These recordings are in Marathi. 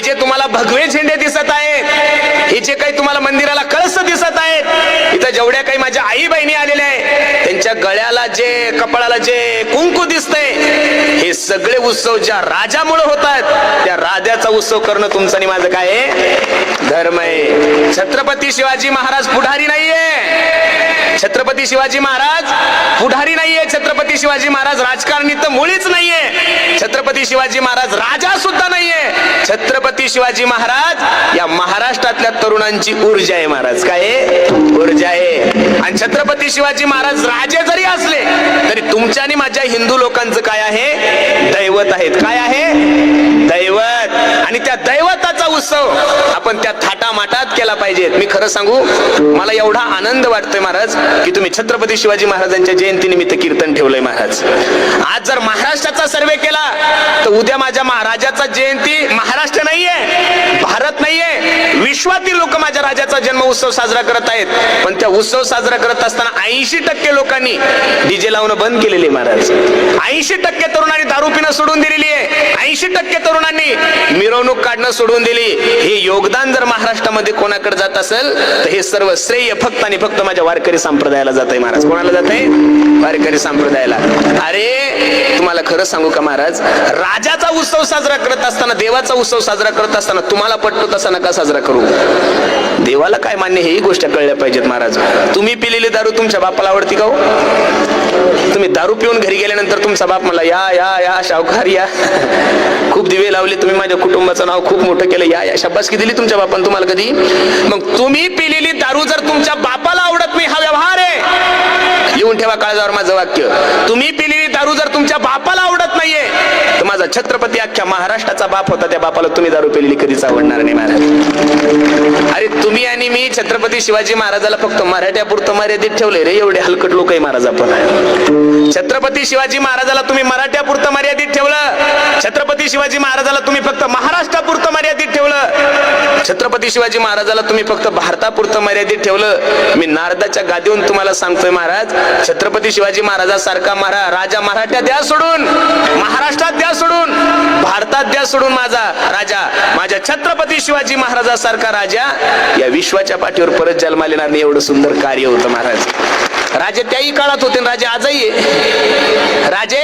जे तुम्हाला भगवे झेंडे दिसत आहेत, हे जे काही तुम्हाला मंदिराला कळस दिसत आहेत, इथं जेवढ्या काही माझ्या आई बहिणी आलेल्या आहेत त्यांच्या गळ्याला जे कपाळाला जे कुंकू दिसतंय, हे सगळे उत्सव ज्या राजामुळे होतात, त्या राजाचा उत्सव करणं तुमचं आणि माझं काय आहे? धर्म आहे. छत्रपती शिवाजी महाराज पुढारी नाहीये. छत्रपती शिवाजी महाराज पुढारी नाहीये. छत्रपती शिवाजी महाराज राजकारणी तर मुळीच नाहीये. छत्रपती शिवाजी महाराज राजा सुद्धा नाहीये. छत्रपती शिवाजी महाराज या महाराष्ट्रातल्या तरुणांची ऊर्जा आहे. महाराज काय आहे? ऊर्जा आहे. आणि छत्रपती शिवाजी महाराज राजे जरी असले तरी तुमच्या आणि माझ्या हिंदू लोकांचं काय आहे? दैवत आहेत. काय आहे? दैवत. आणि त्या दैवताचा उत्सव आपण त्या थाटामाटात केला पाहिजे. मी खरं सांगू, मला एवढा आनंद वाटतोय महाराज की तुम्ही छत्रपती शिवाजी महाराजांच्या जयंतीनिमित्त कीर्तन ठेवलंय. महाराज आज जर महाराष्ट्राचा सर्वे केला तर उद्या माझ्या महाराजाचा जयंती महाराष्ट्र नाहीये, भारत नाहीये, विश्वातील लोक माझ्या राजाचा जन्म उत्सव साजरा करत आहेत. पण त्या उत्सव साजरा करत असताना 80% लोकांनी डीजे लावणं बंद केलेले. महाराज 80% तरुणांनी दारू पिणं सोडून दिलेली आहे. 80% तरुणांनी मिरवणूक काढणं सोडून दिली. हे योगदान जर महाराष्ट्रामध्ये कोणाकडे जात असेल तर हे सर्व श्रेय फक्त आणि फक्त माझ्या वारकरी संप्रदायाला जात आहे. महाराज कोणाला जात आहे? वारकरी संप्रदायाला. अरे तुम्हाला खरं सांगू का महाराज, राजाचा उत्सव साजरा करत असताना, देवाचा उत्सव साजरा करत असताना तुम्हाला पटतो तसा नका साजरा करू. देवाला काय मान्य हेही गोष्ट कळल्या पाहिजेत. महाराज तुम्ही पिलेली दारू तुमच्या बापाला आवडती का? तुम्ही दारू पिऊन घरी गेल्यानंतर तुमचा बाप मला या या या शावकार या, खूप दिवे लावले तुम्ही, माझ्या कुटुंबाचं नाव खूप मोठं केलं, या या शाबासकी दिली तुमच्या बापानं तुम्हाला कधी? मग तुम्ही पिलेली दारू जर तुमच्या बापाला आवडत नाही, हा व्यवहार आहे. येऊन ठेवा काळजावर माझं वाक्य. तुम्ही पिलेली दारू जर तुमच्या बापाला आवडत नाहीये तर माझा छत्रपती अख्ख्या महाराष्ट्राचा बाप होता, त्या बापाला तुम्ही दारू पिलेली कधीच आवडणार नाही. महाराज अरे तुम्ही आणि मी छत्रपती शिवाजी महाराजाला फक्त मराठ्यापुरतं मर्यादित ठेवले रे. एवढे हलकट लोक आहे महाराज आपण. छत्रपती शिवाजी महाराजाला तुम्ही मराठ्यापुरतं मर्यादित ठेवलं. छत्रपती शिवाजी महाराजाला तुम्ही फक्त महाराष्ट्रापुरतं मर्यादित ठेवलं. छत्रपती शिवाजी महाराजाला तुम्ही फक्त भारतापुरतं मर्यादित ठेवलं. मी नारदाच्या गादीवरून तुम्हाला सांगतोय महाराज, छत्रपती शिवाजी महाराजासारखा राजा मराठ्यात द्या सोडून, महाराष्ट्रात द्या सोडून, भारतात द्या सोडून, माझा राजा, माझ्या छत्रपती शिवाजी महाराजासारखा राजा या विश्वाच्या पाठीवर परत जन्माला येणार नाही. एवढं सुंदर कार्य होतं महाराज. राजे त्याही काळात होते, राजे आजही आहे. राजे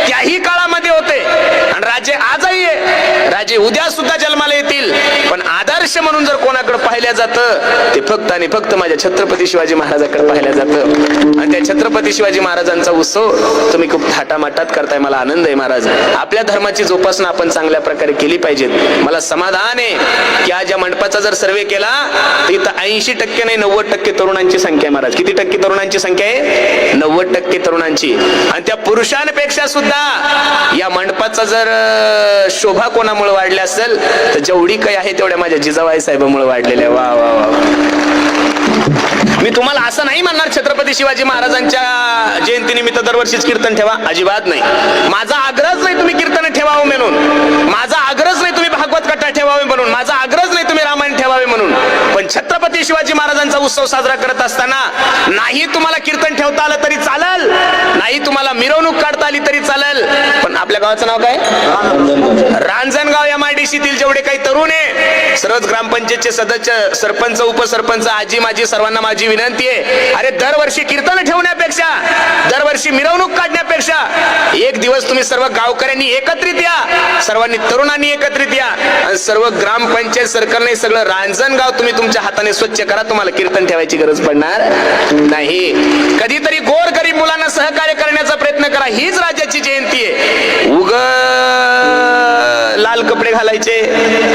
त्याही काळामध्ये होते आणि राजे आजही आहे. राजे उद्या सुद्धा जन्माला येतील. पण आदर्श म्हणून जर कोणाकडे पाहिलं जातं ते फक्त आणि फक्त माझ्या छत्रपती शिवाजी महाराजांकडे पाहिलं जातं. आणि त्या छत्रपती शिवाजी महाराजांचा उत्सव तुम्ही खूप थाटामाटात करताय. मला आनंद आहे महाराज. आपल्या धर्माची जोपासना आपण चांगल्या प्रकारे केली पाहिजे. मला समाधान आहे की आज या मंडपाचा जर सर्वे केला तर इथं 80% नाही 90% तरुणांची संख्या आहे. महाराज किती टक्के तरुणांची संख्या आहे? 90% तरुणांची. आणि त्या पुरुषांपेक्षा सुद्धा या मंडपाचा जर शोभा कोणामुळे वाढली असेल तर जेवढी काही आहे तेवढ्या माझ्या जिजाबाई साहेबांमुळे वाढलेल्या. वा वा वा. मी तुम्हाला असं नाही म्हणणार छत्रपती शिवाजी महाराजांच्या जयंतीनिमित्त दरवर्षीच कीर्तन ठेवा, अजिबात नाही. माझा आग्रहच नाही तुम्ही कीर्तन ठेवावं म्हणून, माझा आग्रहच नाही तुम्ही भागवत कथा ठेवावे म्हणून, माझा आग्रहच नाही तुम्ही रामायण ठेवावे म्हणून. पण छत्रपती शिवाजी महाराजांचा उत्सव साजरा करत असताना नाही तुम्हाला कीर्तन ठेवता आलं तरी चालेल, नाही तुम्हाला मिरवणूक काढता आली तरी चालेल. पण आपल्या गावाचं नाव काय? रांजणगाव. MIDC जेवढे काही तरुण आहे, सर्वच ग्रामपंचायतचे सदस्य, सरपंच, उपसरपंच, आजी माजी, सर्वांना माझी विनंती आहे, अरे दरवर्षी कीर्तन ठेवण्यापेक्षा, दरवर्षी मिरवणूक काढण्यापेक्षा एक दिवस तुम्ही सर्व गावकऱ्यांनी एकत्रित या, सर्वांनी तरुणांनी एकत्रित या आणि सर्व ग्रामपंचायत सरकारने सगळं रांजणगाव तुम्ही तुमच्या हाताने स्वच्छ करा. तुम्हाला कीर्तन ठेवायची गरज पडणार नाही. कधीतरी गोर गरीब मुलांना सहकार्य करण्याचा प्रयत्न करा. हीच राजाची जयंती आहे. उग लाल कपडे घालायचे,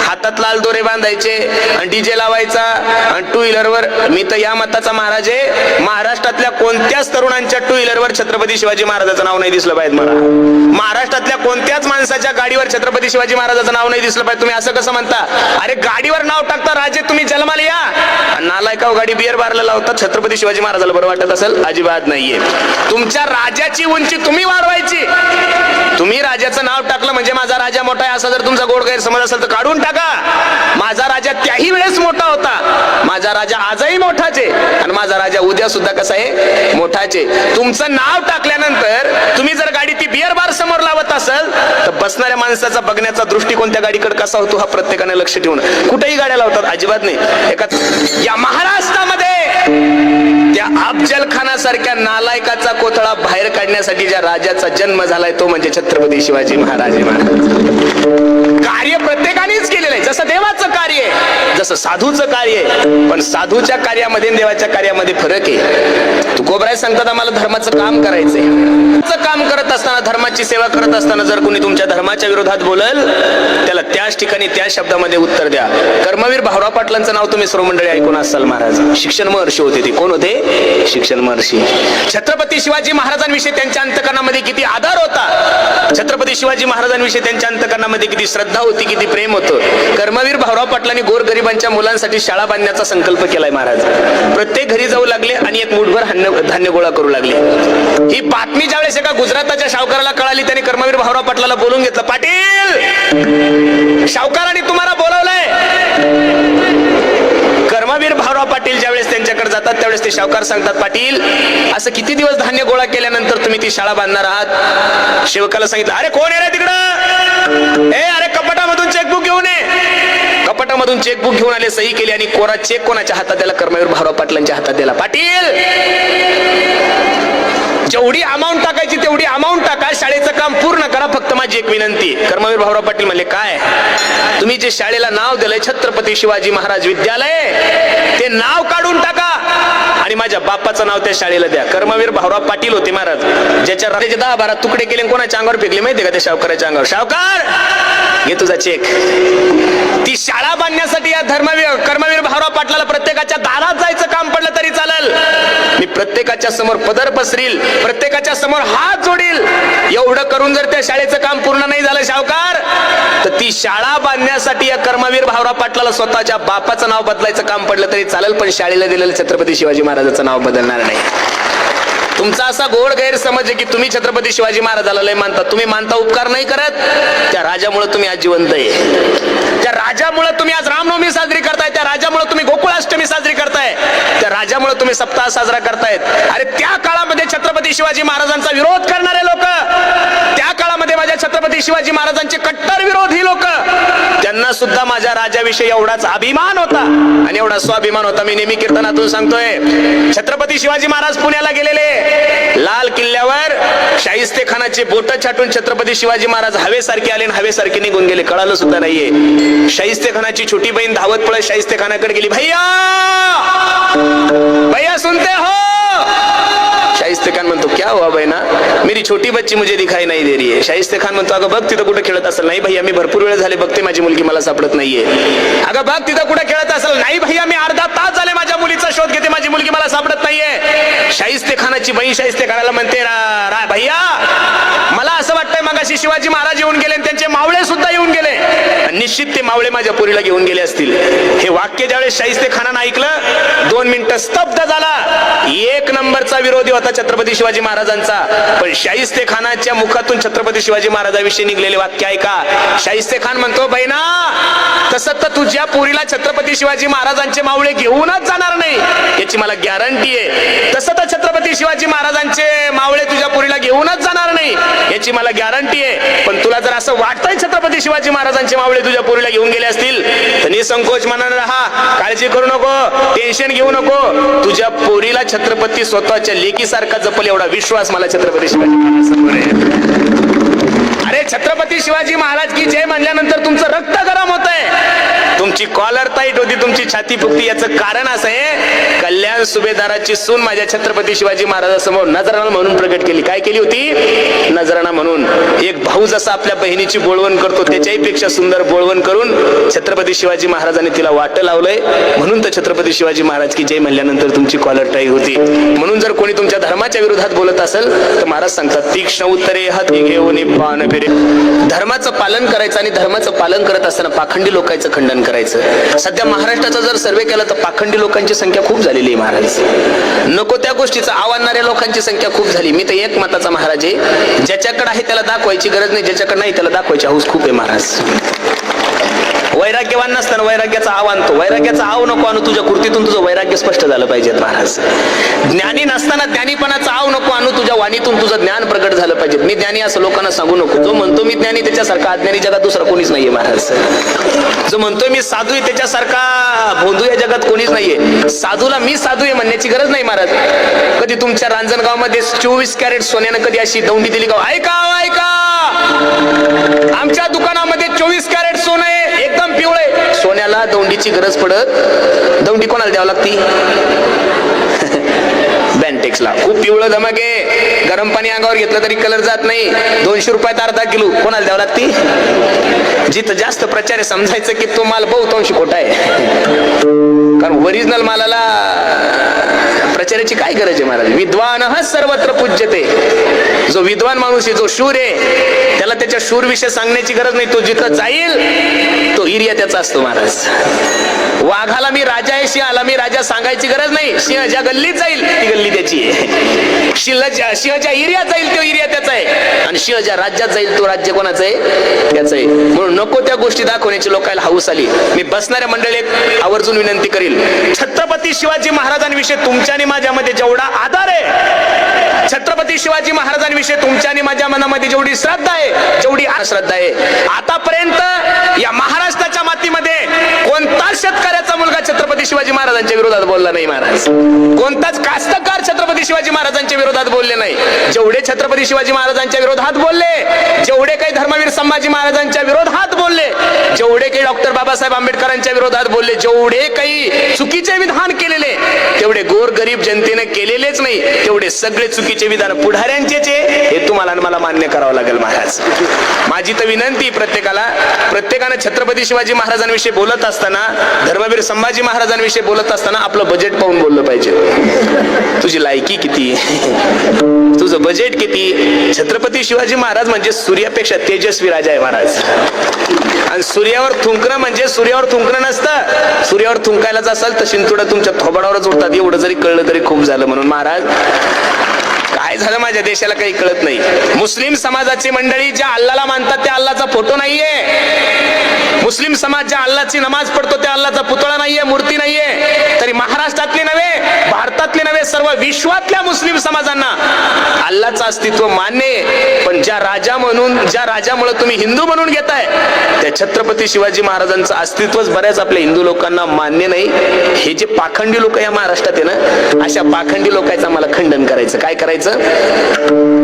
हातात लाल दोरे बांधायचे आणि डीजे लावायचा आणि टू व्हीलरवर. मी तर या मताचा महाराज आहे, महाराष्ट्रातल्या कोणत्याच तरुणांच्या टू व्हीलरवर छत्रपती शिवाजी महाराजांचं नाव नाही दिसलं पाहिजे. मला महाराष्ट्रातल्या कोणत्याच माणसाच्या गाडीवर छत्रपती शिवाजी महाराजांचं नाव नाही दिसलं पाहिजे. तुम्ही असं कसं म्हणता? अरे गाडीवर नाव टाकता राजे तुम्ही जन्माला या, नालायकाव गाडी बिअर बारला लावतात. छत्रपती शिवाजी महाराजाला बरं वाटत असेल? अजिबात नाहीये. तुमच्या राजाची उंची तुम्ही वाढवायची. तुम्ही राजाचं नाव टाकलं म्हणजे माझा राजा मोठा आहे असं जर तुमचा गोड गैरसमज असेल तर काढून टाका. माझा राजा त्याही वेळेस मोठा होता, माझा राजा आजही मोठाच आहे आणि माझा राजा उद्या सुद्धा कसा आहे, मोठाच आहे. तुमचं नाव टाकल्यानंतर तुम्ही जर गाडी ती बिअर बार समोर लावत असाल तर बसणाऱ्या माणसाचा बघण्याचा दृष्टिकोन त्या गाडीकडे कसा होतो हा प्रत्येकाने लक्ष ठेवून. कुठेही गाड्या लावतात, अजिबात नाही. या महाराष्ट्रामध्ये त्या अफजल खानासारख्या नालायकाचा कोथळा बाहेर काढण्यासाठी ज्या राजाचा जन्म झालाय तो म्हणजे छत्रपती शिवाजी महाराज. कार्य प्रत्येकानेच केलेलं आहे, जसं देवाचं कार्य आहे, जसं साधूचं कार्य आहे. पण साधूच्या कार्यामध्ये देवाच्या कार्यामध्ये फरक आहे. तुकोबराय सांगतात आम्हाला धर्माचं काम करायचंय. काम करत असताना, धर्माची सेवा करत असताना जर कोणी तुमच्या धर्माच्या विरोधात बोलल त्याला त्याच ठिकाणी त्या शब्दामध्ये उत्तर द्या. कर्मवीर भाऊराव पाटलांचं नाव तुम्ही सर्व मंडळी ऐकून असाल. महाराज शिक्षण महर्षी होते. ते कोण होते? शिक्षण महर्षी. छत्रपती शिवाजी महाराजांविषयी त्यांच्या अंतकरणामध्ये किती आदर होता, छत्रपती शिवाजी महाराजांविषयी त्यांच्या अंतकरणामध्ये किती श्रद्धा होती, किती प्रेम होतं. कर्मवीर भाऊराव पाटलांनी गोरगरिबांच्या मुलांसाठी शाळा बांधण्याचा संकल्प केलाय. महाराज प्रत्येक घरी जाऊ लागले आणि एक मुठभर धान्य गोळा करू लागले. ही बातमी ज्यावेळेस एका गुजराताच्या सावकाराला कळाली त्याने कर्मवीर भाऊराव पाटलाला बोलून घेतलं. पाटील, सावकाराने तुम्हाला बोलवलंय. कर्मवीर भाऊराव पाटील ज्यावेळेस त्यांच्याकडे जातात त्यावेळेस ते सावकार सांगतात, पाटील असं किती दिवस धान्य गोळा केल्यानंतर तुम्ही ती शाळा बांधणार आहात? सेवकाला सांगितलं, अरे कोण आहे रे तिकडं? अरे कपाटामधून चेकबुक घेऊन ये. कपाटामधून चेकबुक घेऊन आले, सही केली आणि कोरा चेक कोणाच्या हातात दिला? कर्मवीर भाऊराव पाटलांच्या हातात दिला. पाटील जेवढी अमाऊंट टाकायची तेवढी अमाऊंट टाका, शाळेचं काम पूर्ण करा, फक्त माझी एक विनंती. कर्मवीर भाऊराव पाटील म्हणले, काय? तुम्ही जे शाळेला नाव दिलंय छत्रपती शिवाजी महाराज विद्यालय ते नाव काढून टाका आणि माझ्या बाप्पाचं नाव त्या शाळेला द्या. कर्मवीर भाऊराव पाटील होते महाराज, ज्याच्या राजाचे 10-12 तुकडे केले कोणाच्या अंगावर फेकले माहितीये का? त्या सावकाराच्या अंगावर. सावकार घे तुझा चेक. ती शाळा बांधण्यासाठी या कर्मवीर भाऊराव पाटलाला प्रत्येकाच्या दारात जायचं काम पडलं तरी चालेल. मी प्रत्येकाच्या समोर पदर पसरील, प्रत्येकाच्या समोर हात जोडील. एवढं करून जर त्या शाळेचं काम पूर्ण नाही झालं सावकार तर ती शाळा बांधण्यासाठी या कर्मवीर भाऊराव पाटलाला स्वतःच्या बापाचं नाव बदलायचं काम पडलं तरी चालेल, पण शाळेला दिलेलं छत्रपती शिवाजी महाराजांचं नाव बदलणार नाही. तुमचा असा गोड गैरसमज आहे की तुम्ही छत्रपती शिवाजी महाराजाला लय मानता. तुम्ही मानता, उपकार नाही करत. त्या राजामुळे तुम्ही आज जिवंत आहे. त्या राजामुळे तुम्ही आज रामनवमी साजरी करताय. त्या राजामुळे तुम्ही गोकुळाष्टमी साजरी करताय. त्या राजामुळे तुम्ही सप्ताह साजरा करतायत. अरे त्या काळामध्ये छत्रपती शिवाजी महाराजांचा विरोध करणारे लोक, त्या काळामध्ये माझ्या छत्रपती शिवाजी महाराजांचे कट्टर विरोधी लोक, त्यांना सुद्धा माझ्या राजाविषयी एवढाच अभिमान होता आणि एवढा स्वाभिमान होता. मी नेहमी कीर्तनातून सांगतोय, छत्रपती शिवाजी महाराज पुण्याला गेलेले, लाल किल्ल्यावर शाहिस्ते खानाचे बोट छाटून छत्रपती शिवाजी महाराज हवेसारखे आले आणि हवेसारखे निघून गेले. कळालं सुद्धा नाहीये. शाहिस्ते खानाची छोटी बहीण धावत पळत शाहिस्ते खानाकडे गेली, भैया भैया सुनते हो? शाहिस्ते खान म्हणतो, क्या हुआ बहना? मेरी छोटी बच्ची मुझे दिखाई नहीं दे रही है. शाहिस्ते खान म्हणतो, अगं बघ तिथं कुठे खेळत असेल. नाही भैया मी भरपूर वेळ झाले बघते, माझी मुलगी मला सापडत नाहीये. अगं बघ तिथं कुठे खेळत असेल. नाही भैया मी अर्धा तास झाले माझ्या मुलीचा शोध घेते, माझी मुलगी मला सापडत नाहीये. शाहिस्ते खानाची बहीण शाहिस्ते खानाला म्हणते, भैया मला असं वाटतंय मगाशी शिवाजी महाराज येऊन गेले आणि त्यांचे मावळे सुद्धा येऊन गेले, निश्चित ते मावळे माझ्या पोरीला घेऊन गेले असतील. हे वाक्य ज्यावेळेस शाहिस्ते खानानं ऐकलं 2 मिनिटं स्तब्ध झाला. एक नंबरचा विरोधी होता छत्रपती शिवाजी महाराजांचा, पण शाहिस्ते खानाच्या मुखातून छत्रपती शिवाजी महाराजांविषयी निघलेले वाक्य ऐका. शाहिस्ते खान म्हणतो, बहिणा तसं तर तुझ्या पोरीला छत्रपती शिवाजी महाराजांचे मावळे घेऊनच जाणार नाही याची मला गॅरंटी आहे. तसं तर छत्रपती शिवाजी महाराजांचे मावळे तुझ्या पोरीला घेऊनच जाणार नाही याची मला गॅरंटी आहे. पण तुला जर असं वाटतंय छत्रपती शिवाजी महाराजांचे मावळे तुझ्या पोरीला घेऊन गेले असतील तर निसंकोच मनानं राहा, काळजी करू नको, टेन्शन घेऊ नको. तुझ्या पोरीला छत्रपती स्वतःच्या लेकीसारखा जपल एवढा विश्वास मला छत्रपती शिवाजी महाराजांवर आहे. अरे छत्रपती शिवाजी महाराज की जय म्हणल्यानंतर तुमचं रक्त गरम होतंय, तुमची कॉलर टाईट होती, तुमची छाती फुगती. याचं कारण असं आहे, कल्याण सुभेदाराची सून माझ्या छत्रपती शिवाजी महाराजांसमोर नजराणा म्हणून प्रकट केली. काय केली होती? नजराणा म्हणून. एक भाऊ जसा आपल्या बहिणीची बोळवण करतो त्याच्याही पेक्षा सुंदर बोळवण करून छत्रपती शिवाजी महाराजांनी तिला वाट लावलंय. म्हणून तर छत्रपती शिवाजी महाराज की जय म्हणल्यानंतर तुमची कॉलर टाईट होती. म्हणून जर कोणी तुमच्या धर्माच्या विरोधात बोलत असेल तर महाराज सांगतात, तीक्ष्ण उत्तरे हाती घेऊन पान फिरे. धर्माचं पालन करायचं आणि धर्माचं पालन करत असताना पाखंडी लोकांचं खंडन करायचं. करायचं. सध्या महाराष्ट्राचा जर सर्वे केला तर पाखंडी लोकांची संख्या खूप झालेली आहे महाराज. नको त्या गोष्टीचं आणणाऱ्या लोकांची संख्या खूप झाली. मी तर एक मताचा महाराज आहे, ज्याच्याकडे आहे त्याला दाखवायची गरज नाही, ज्याच्याकडे नाही त्याला दाखवायची हौस खूप आहे महाराज. वैराग्यवान नसताना वैराग्याचा आव आणतो. वैराग्याचा आव नको आणू, तुझ्या कृतीतून तुझं वैराग्य स्पष्ट झालं पाहिजे महाराज. ज्ञानी नसताना ज्ञानीपणाचा आव नको आणू, तुझ्या वाणीतून तुझं ज्ञान प्रगट झालं पाहिजे. मी ज्ञानी असं लोकांना सांगू नको. जो म्हणतो मी ज्ञानी त्याच्यासारखा अज्ञानी जगात दुसरा कोणीच नाहीये महाराज. जो म्हणतोय मी साधू आहे त्याच्यासारखा भोंदू या जगात कोणीच नाहीये. साधूला मी साधू आहे म्हणण्याची गरज नाही महाराज. कधी तुमच्या रांजणगाव मध्ये 24 कॅरेट सोन्यानं कधी अशी दौंडी दिली का? ऐका ऐका, आमच्या दुकानामध्ये 24 कॅरेट सोनं आहे, एकदम पिवळे. सोन्याला दौंडीची गरज पडत. दौंडी कोणाला द्यावं लागती? बँटेक्सला. खूप पिवळं धमक आहे, गरम पाणी अंगावर घेतलं तरी कलर जात नाही. 200 रुपयात अर्धा किलो. कोणाला द्यावं लागती? जिथं जास्त प्रचार आहे समजायचं की तो माल बहुतांश खोटा आहे, कारण ओरिजिनल मालाला प्रचाराची काय गरज आहे महाराज. विद्वान हा सर्वत्र पूज्यते. जो विद्वान माणूस आहे, जो शूर आहे, त्याला त्याच्या शूर विषय सांगण्याची गरज नाही. तो जिथं जाईल तो एरिया त्याचा असतो महाराज. वाघाला मी राजा आहे, सिंहाला मी राजा सांगायची गरज नाही. सिंह ज्या गल्लीत जाईल ती गल्ली त्याची आहे. सिंह ज्या एरियात जाईल तो एरिया त्याचा आहे, आणि सिंह ज्या राज्यात जाईल तो राज्य कोणाचं आहे? त्याचं आहे. म्हणून नको त्या गोष्टी दाखवण्याची लोकांना हौस आली. मी बसणाऱ्या मंडळीत आवर्जून विनंती करील, छत्रपती शिवाजी महाराजांविषयी तुमच्या आणि माझ्यामध्ये जेवढा आदर आहे, छत्रपती शिवाजी महाराजांविषयी तुमच्या आणि माझ्या मनामध्ये जेवढी श्रद्धा आहे, जेवढी अश्रद्धा आहे, आतापर्यंत या महाराष्ट्राच्या मातीमध्ये कोणताच शेतकऱ्याचा मुलगा छत्रपती शिवाजी महाराजांच्या विरोधात बोलला नाही महाराज. कोणताच कास्तकार छत्रपती शिवाजी महाराजांच्या विरोधात बोलले नाही. जेवढे छत्रपती शिवाजी महाराजांच्या विरोधात बोलले, जेवढे काही धर्मवीर संभाजी महाराजांच्या विरोधात बोलले, जेवढे काही डॉक्टर बाबासाहेब आंबेडकरांच्या विरोधात बोलले, जेवढे काही चुकीचे विधान केलेले, तेवढे गोरगरीब जनतेने केलेलेच नाही. तेवढे सगळे चुकीचे विधान पुढाऱ्यांचेच आहे, हे तुम्हाला आणि मला मान्य करावं लागेल महाराज. माझी तर विनंती प्रत्येकानं छत्रपती शिवाजी महाराजांविषयी बोलत असताना, धर्मवीर संभाजी महाराजांविषयी बोलत असताना आपलं बजेट पाहून बोललं पाहिजे. तुझी लायकी किती, तुझं बजेट किती. छत्रपती शिवाजी महाराज म्हणजे सूर्यापेक्षा तेजस्वी राजा आहे महाराज. आणि सूर्यावर थुंकणं म्हणजे सूर्यावर थुंकणं नसतं. सूर्यावर थुंकायलाच असाल तर शिंतोडा तुमच्या थोबाडावरच उडतात. एवढं जरी कळलं तरी खूप झालं. म्हणून महाराज, काय झालं माझ्या देशाला काही कळत नाही. मुस्लिम समाजाची मंडळी ज्या अल्लाला मानतात त्या अल्लाचा फोटो नाहीये. मुस्लिम समाज ज्या अल्लाची नमाज पडतो त्या अल्लाचा पुतळा नाहीये, मूर्ती नाहीये. तरी महाराष्ट्रातली नव्हे, भारतातली नव्हे, सर्व विश्वातल्या मुस्लिम समाजांना अल्लाचं अस्तित्व मान्य आहे. पण ज्या राजामुळे तुम्ही हिंदू म्हणून घेताय, त्या छत्रपती शिवाजी महाराजांचं अस्तित्वच बऱ्याच आपल्या हिंदू लोकांना मान्य नाही. हे जे पाखंडी लोक या महाराष्ट्रात आहे ना, अशा पाखंडी लोकांचं आम्हाला खंडन करायचं. काय करायचं?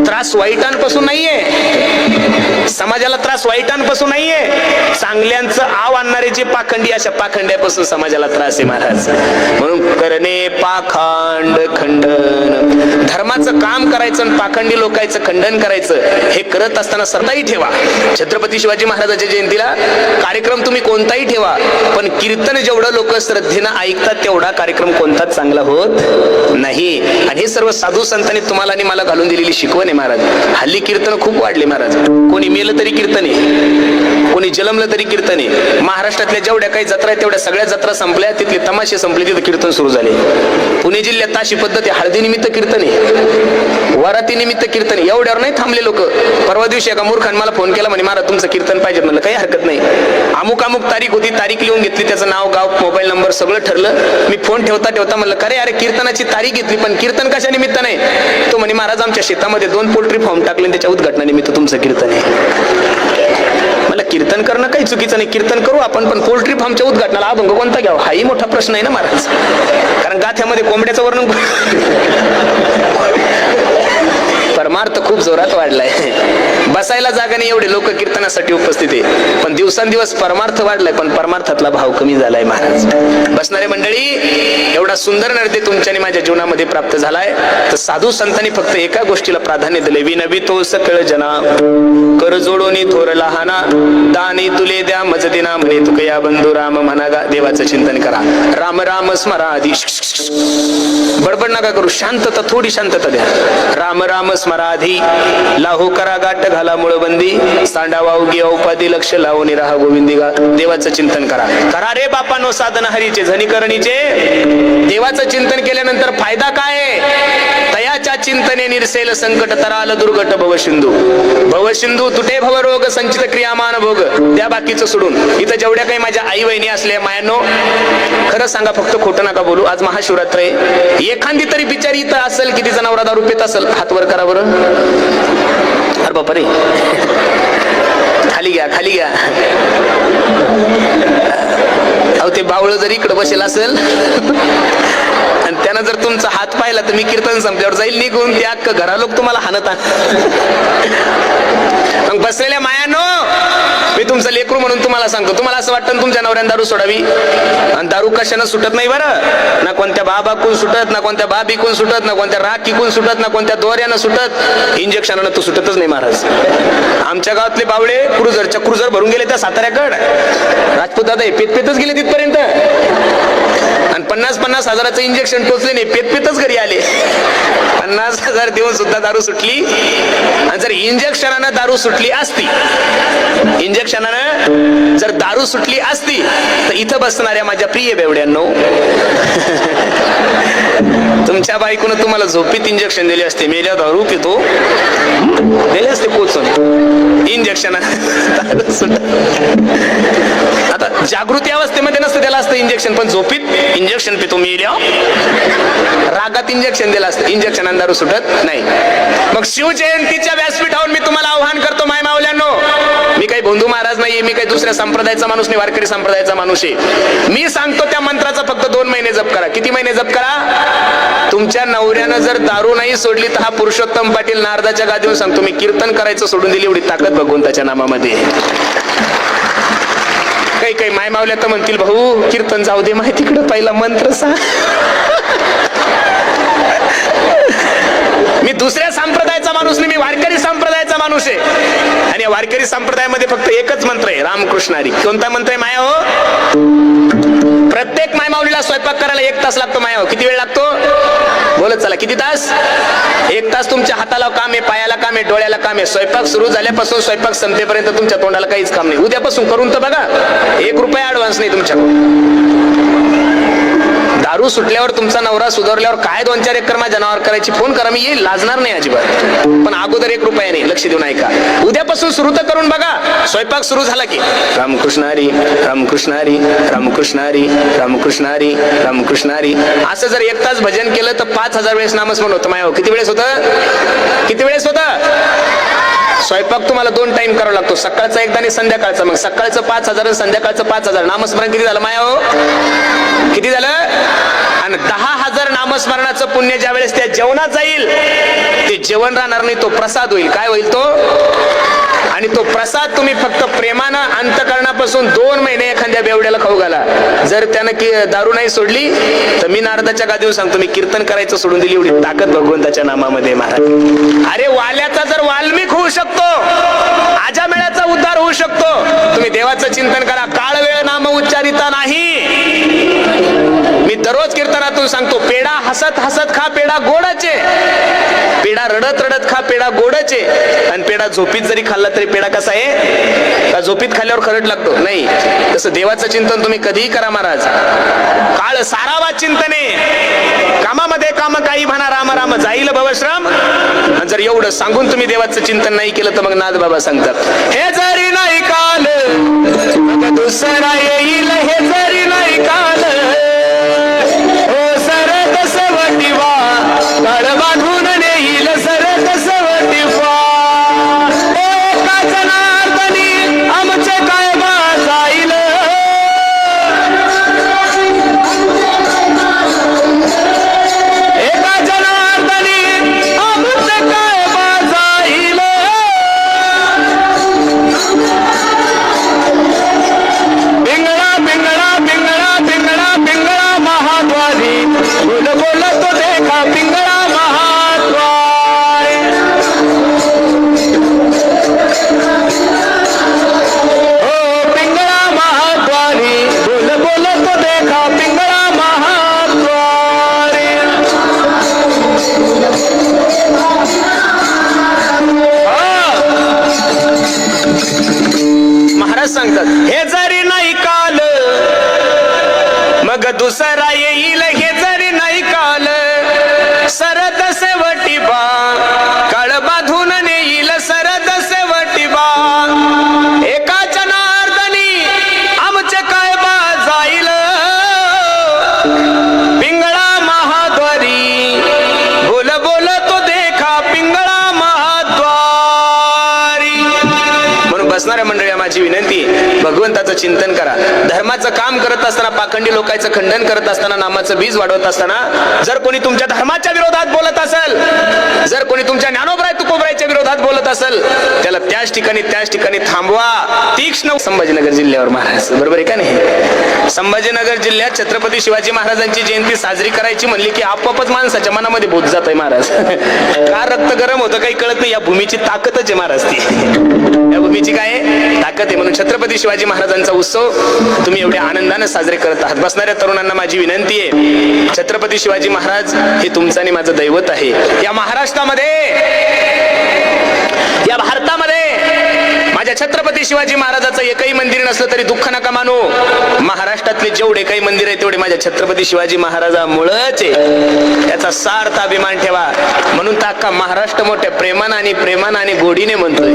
त्रास वाईटांपासून नाहीये, समाजाला त्रास वाईटांपासून नाहीये, चांगल्यांचं आव आणणारे जे पाखंडी, अशा पाखंड्यापासून समाजाला त्रास आहे महाराज. म्हणून करणे पाखंड खंडन, धर्माचं काम करायचं आणि पाखंडी लोकांचं खंडन करायचं, हे करत असताना सदाही ठेवा. छत्रपती शिवाजी महाराजांच्या जयंतीला कार्यक्रम तुम्ही कोणताही ठेवा, पण कीर्तन जेवढं लोक श्रद्धेनं ऐकतात तेवढा कार्यक्रम कोणताच चांगला होत नाही. आणि हे सर्व साधू संतांनी तुम्हाला आणि मला घालून दिलेली शिकवण आहे महाराज. हल्ली कीर्तन खूप वाढले महाराज. कोणी मेलं तरी कीर्तन आहे, कोणी जन्मलं तरी कीर्तन आहे. महाराष्ट्रातल्या जेवढ्या काही जत्रा आहेत तेवढ्या सगळ्या जत्रा संपल्या, तिथले तमाशे संपले, तिथे कीर्तन सुरू झाले. पुणे जिल्ह्यात अशी पद्धती, हळदी निमित्त कीर्तन आहे, वराती निमित्त कीर्तन आहे. एवढ्यावर नाही थांबले लोक. परवा दिवशी एका मूर्खाने मला फोन केला, म्हणे महाराज तुमचं कीर्तन पाहिजे. म्हणलं काही हरकत नाही. अमुक तारीख होती, तारीख लिहून घेतली, त्याचं नाव गाव मोबाईल नंबर सगळं ठरलं. मी फोन ठेवता म्हणलं अरे कीर्तनाची तारीख घेतली, पण कीर्तन कशा निमित्त नाही? तो म्हणे महाराज आमच्या शेतामध्ये 2 पोल्ट्री फार्म टाकले, त्याच्या उद्घाटनानिमित्त तुमचं कीर्तन आहे. मला कीर्तन करणं काही चुकीचं नाही, कीर्तन करू आपण, पण पोल्ट्री फार्मच्या उद्घाटनाला अभंग कोणता घ्यावा हाही मोठा प्रश्न आहे ना महाराज. कारण गाथ्यामध्ये कोंबड्याचं वर्णन, परमार्थ खूप जोरात वाढलाय. बसायला जागा नाही, एवढे लोक कीर्तनासाठी उपस्थित आहे. पण दिवसांदिवस परमार्थ वाढलाय, पण परमार्थातला भाव कमी झालाय महाराज. बसणारे मंडळी, एवढा सुंदर नृत्य तुमच्या आणि माझ्या जीवनामध्ये प्राप्त झालाय, तर साधू संतांनी फक्त एका गोष्टीला प्राधान्य दिले. विनवी तो सकळ जना, कर जोडोनी थोर लहाना, दानी तुले द्या मजदिना, म्हणे तुकया बंधू राम म्हणागा. देवाचं चिंतन करा, राम राम स्मराधी, बडबड नका करू, शांतता, थोडी शांतता द्या. राम राम स्मराधी, लाहो करा गाठ घाला मुळबंदी, सांडावा उगी औपादी लक्ष लावून राहा गोविंदिगा. देवाचं चिंतन करा. करा रे बापानो साधन हरीचे झणीकरणीचे. देवाचं चिंतन केल्यानंतर फायदा काय आहे? तयाच्या चिंतने निरसेल संकट तराल दुर्गट भवसिंधू. भवसिंधू तुटे भवरोग संचित क्रियामान भोग. त्या बाकीचं सोडून इथं जेवढ्या काही माझ्या आई बहिणी असल्या मायानो, खरं सांगा, फक्त खोटं नका बोलू. आज महाशिवरात्र आहे. एखादी तरी बिचारी इथं असेल की तिचा नवरा दारू पित असेल, हात वर करा बरं. अरे बापा रे, खाली घ्या खाली घ्या. अहो ते बावळ जर इकडे बसेल असेल आणि त्यानं जर तुमचा हात पाहिला तर मी कीर्तन संपल्यावर जाईल निघून. ते अख्खं घरा लोक तुम्हाला हाणत. मग बसलेल्या मायानो, मी तुमचं लेकरू म्हणून तुम्हाला सांगतो, तुम्हाला असं वाटतं तुमच्या नवऱ्यानं दारू सोडावी, आणि दारू कशानं सुटत नाही बरं. ना कोणत्या बाबाकून सुटत, ना कोणत्या बाबीकून सुटत, ना कोणत्या राखीकून सुटत, ना कोणत्या दोऱ्यानं सुटत. इंजेक्शनानं तो सुटतच नाही महाराज. आमच्या गावातले बावळे क्रुझर भरून गेले त्या साताऱ्याकडे. राजपूत दादा हे पेतपेतच गेले तिथपर्यंत, आणि 50-50 हजाराचं इंजेक्शन टोचले नाही, पेतपेतच घरी आले. 50,000 देऊन सुद्धा दारू सुटली. आणि जर इंजेक्शनानं दारू सुटली असती, इंजेक्शनानं जर दारू सुटली असती तर इथं बसणाऱ्या माझ्या प्रिय बेवड्यांनो, तुमच्या बायकोनं तुम्हाला झोपीत इंजेक्शन दिले असते. मेल्या दारू पितो दिले असते पोचून इंजेक्शन. आता जागृती अवस्थेमध्ये नसतं त्याला असतं इंजेक्शन, पण झोपीत इंजेक्शन पितो मेल्या. रागात इंजेक्शन दिलं असतं. इंजेक्शन दारू सुटत नाही. मग शिवजयंतीच्या व्यासपीठावर मी तुम्हाला आव्हान करतो माय मावल्यांनो, मी काही बंधू महाराज नाहीये, मी काही दुसऱ्या संप्रदायाचा माणूस नाही, वारकरी संप्रदायाचा माणूस आहे. मी सांगतो त्या मंत्राचा फक्त 2 महिने जप करा. किती महिने जप करा? तुमच्या नवऱ्यानं जर दारू नाही सोडली तर हा पुरुषोत्तम पाटील नारदाच्या गादीवर सांगतो, मी कीर्तन करायचं सोडून दिली. एवढी ताकद भगवंताच्या नामामध्ये. काही काही माय मावल्या तर म्हणतील, भाऊ कीर्तन जाऊ दे, माहितीकडे पहिला मंत्र सांग. मी दुसऱ्या संप्रदायाचा माणूस नाही, मी वारकरी संप्रदायाचा माणूस आहे. आणि या वारकरी संप्रदायामध्ये फक्त एकच मंत्र आहे, रामकृष्णारी. कोणता मंत्र आहे माया हो? प्रत्येक मायमाऊलीला स्वयंपाक करायला 1 तास लागतो माया हो. किती वेळ लागतो? बोलत चला, किती तास? 1 तास तुमच्या हाताला काम आहे, पायाला काम आहे, डोळ्याला काम आहे. स्वयंपाक सुरू झाल्यापासून स्वयंपाक संपेपर्यंत तुमच्या तोंडाला काहीच काम नाही. उद्यापासून करून तर बघा, 1 रुपया ऍडव्हान्स नाही तुमच्याकडून. दारू सुटल्यावर तुमचा नवरा सुधारल्यावर काय 2-4 एकर जनावर करायची, फोन करा, मी येईल, लाजणार नाही अजिबात. पण अगोदर 1 रुपया नाही. लक्ष देऊन ऐका. उद्यापासून सुरू तर करून बघा. स्वयंपाक सुरू झाला की रामकृष्णारी रामकृष्णारी रामकृष्णारी रामकृष्णारी रामकृष्णारी, असं जर 1 तास भजन केलं तर 5000 वेळेस नामस्मरण होतं माया. किती वेळेस होतं? किती वेळेस होतं? स्वयंपाक तुम्हाला 2 टाइम करावा लागतो, सकाळचा एकदा आणि संध्याकाळचा. मग सकाळचं 5000 संध्याकाळचं 5000. नामस्मरण किती झालं माया हो? किती झालं? आणि 10,000 नामस्मरणाचं पुण्य ज्या वेळेस त्या जेवणात जाईल, ते जेवण राहणार नाही, तो प्रसाद होईल. काय होईल तो? आणि तो प्रसाद तुम्ही फक्त प्रेमानं अंतकरणापासून 2 महिने एखाद्या बेवड्याला खाऊ घाला. जर त्यानं दारू नाही सोडली तर मी नारदाच्या गादीवर सांगतो, मी कीर्तन करायचं सोडून दिली. एवढी ताकद भगवंताच्या नामामध्ये महाराज. अरे वाल्याचा जर वाल्मिक होऊ शकतो, आजामेळ्याचा उद्धार होऊ शकतो. तुम्ही देवाचं चिंतन करा. काळ वेळ नाम उच्चारिता नाही. मी दररोज कीर्तनातून सांगतो, पेढा हसत हसत खा, पेढा गोडाचे. पेढा रडत रडत खा, पेढा गोडाचे. आणि पेढा झोपीत जरी खाल्ला तरी पेढा कसा आहे? का झोपीत खाल्ल्यावर खरट लागतो? नाही. तसं देवाचं चिंतन तुम्ही कधीही करा महाराज. काळ सारावा चिंतने, कामामध्ये काम काही म्हणा, राम राम जाईल भवश्रम. आणि जर एवढं सांगून तुम्ही देवाचं चिंतन नाही केलं तर मग नाथ बाबा सांगतात, हे जरी नाही काल मग दुसरा येईल, हे जरी नाही काल सरत सवटिवा, काळ बांधून नेईल सरत सवटिवा. एका जनार्दनी आमचे काय जाईल, एका जनार्दनी आमचे काय जाईल. बिंगळा दुसरा येईल हे जरी नाही काल, सरद सेवटीबा काळ बांधून नेईल सरद सेवटीबा, एका जनार्दनी आमचे काय बा जाईल, पिंगळा महाद्वारी बोल बोल तो देखा पिंगळा महाद्वारी. म्हणून बसणाऱ्या मंडळी माझी विनंती, भगवंताचं चिंतन करा. धर्माचं काम करत असताना, पाखंडी लोकांचं खंडन करत असताना, नामाचं बीज वाढवत असताना जर कोणी तुमच्या धर्माच्या विरोधात बोलत असेल, जर कोणी तुमच्या ज्ञानोबराय तुकोबरायच्या विरोधात बोलत असेल, त्याला त्याच ठिकाणी थांबवा. तीक्ष्ण संभाजीनगर जिल्ह्यावर महाराज, बरोबर आहे का नाही? संभाजीनगर जिल्ह्यात छत्रपती शिवाजी महाराजांची जयंती साजरी करायची म्हणली की आपोआपच माणसाच्या मनामध्ये भूत जात आहे महाराज. का रक्त गरम होतं काही कळत नाही. या भूमीची ताकदच आहे महाराज, ती या भूमीची काय ताकद आहे. म्हणून छत्रपती शिवाजी महाराजांचा उत्सव तुम्ही एवढ्या आनंदाने साजरे करत आहात. बसणाऱ्या तरुणांना माझी विनंती आहे, छत्रपती शिवाजी महाराज हे तुमचं आणि माझं दैवत आहे. या महाराष्ट्रामध्ये, या भारतामध्ये माझ्या छत्रपती शिवाजी महाराजाचं एकही मंदिर नसलं तरी दुःख नका मानू. महाराष्ट्रातले जेवढे काही मंदिर आहे तेवढे माझ्या छत्रपती शिवाजी महाराजामुळेच आहे. त्याचा सार्थ अभिमान ठेवा. म्हणून तर अख्खा महाराष्ट्र मोठ्या प्रेमानं आणि गोडीने म्हणतोय,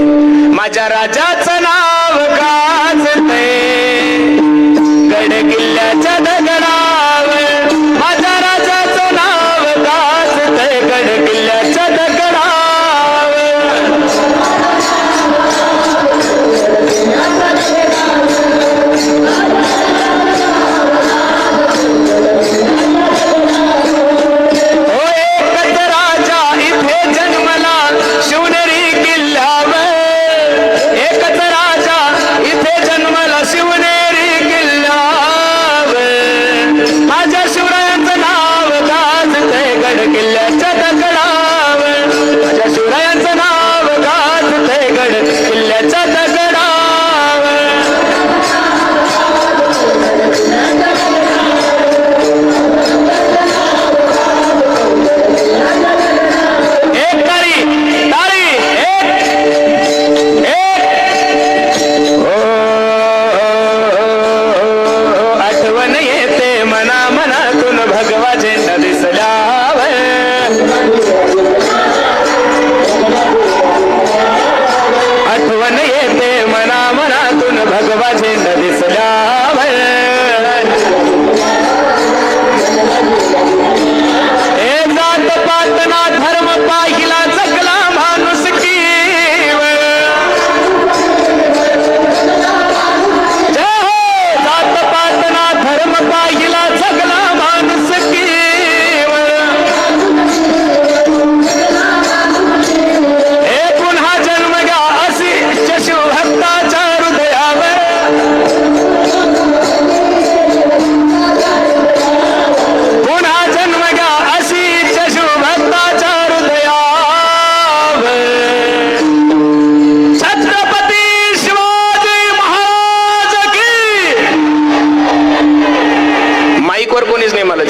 माझ्या राजाचं नाव गाजतंय गड किल्ल्याच्या दगडावर, माझ्या राजाचं नाव गाजतंय गड किल्ल्याच्या दगडावर.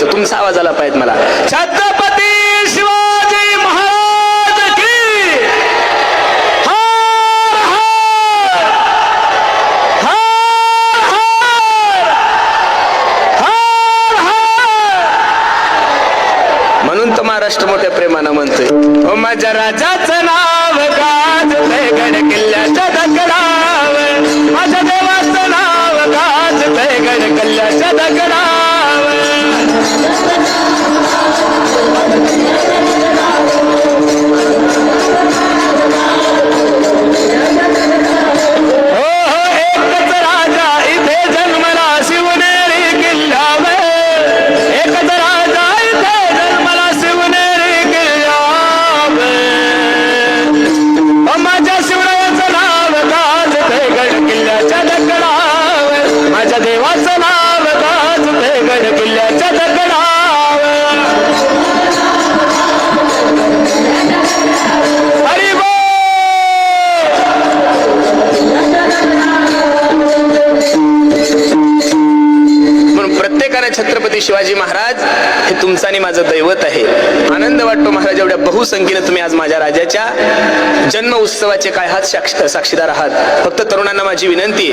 तुमचा आवाज आला पाहिजे मला. छत्रपती शिवाजी महाराज की हर हर हर हर. म्हणून तर महाराष्ट्र मोठ्या प्रेमानं म्हणतोय, ओ माझ्या राजाचं नाव गाजतंय गड किल्ल्याच्या दगडावर, माझ्या देवाचं नाव गाजतंय गड किल्ल्याच्या दगडावर. माझ्या शिवरायांचं छत्रपती शिवाजी महाराज हे तुमचं आणि माझं दैवत आहे. आनंद वाटतो महाराज, एवढ्या बहुसंख्येने तुम्ही आज माझ्या राजाच्या जन्म उत्सवाचे काय आहात साक्षीदार आहात. फक्त तरुणांना माझी विनंती,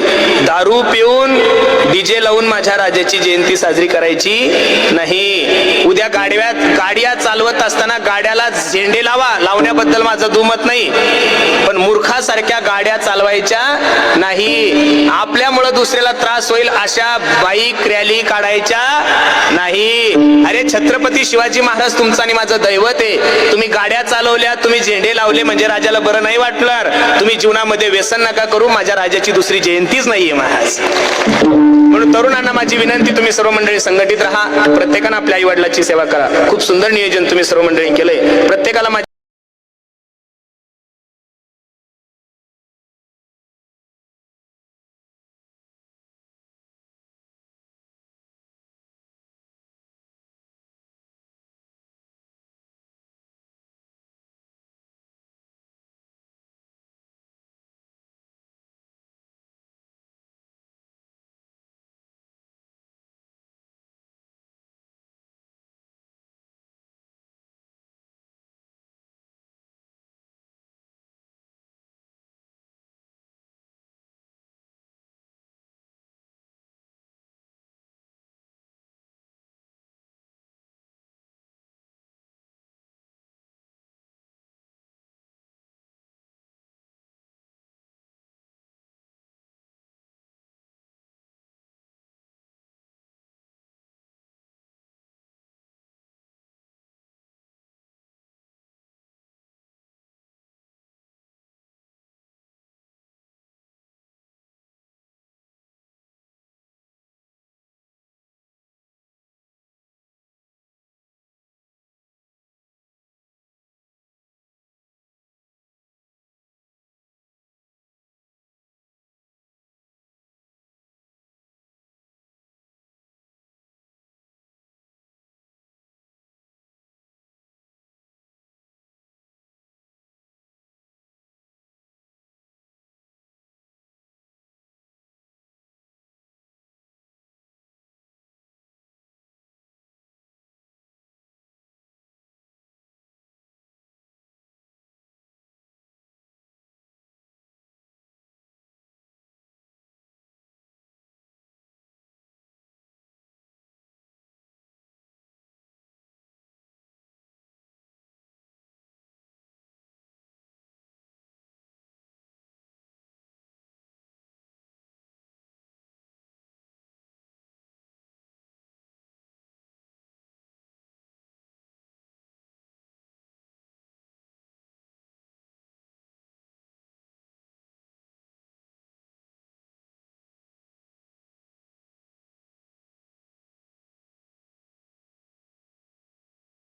दारू पिऊन डीजे लावून माझ्या राजाची जयंती साजरी करायची नाही. उद्या गाड्या चालवत असताना गाड्याला झेंडे लावण्याबद्दल माझं दुमत नाही, पण मूर्खासारख्या गाड्या चालवायच्या नाही. आपल्यामुळं दुसऱ्याला त्रास होईल अशा बाईक रॅली काढायच्या नाही. अरे छत्रपती शिवाजी महाराज तुमचं आणि माझं दैवत आहे. तुम्ही गाड्या चालवल्या, तुम्ही झेंडे लावले म्हणजे राजाला बरं नाही वाटणार. तुम्ही जीवनामध्ये व्यसन नका करू. माझ्या राजाची दुसरी जयंतीच नाहीये महाराज. म्हणून तरुणांना माझी विनंती, तुम्ही सर्व मंडळी संघटित राहा. प्रत्येकानं आपल्या आई वडिलांची सेवा करा. खूप सुंदर नियोजन तुम्ही सर्व मंडळी केलंय. प्रत्येकाला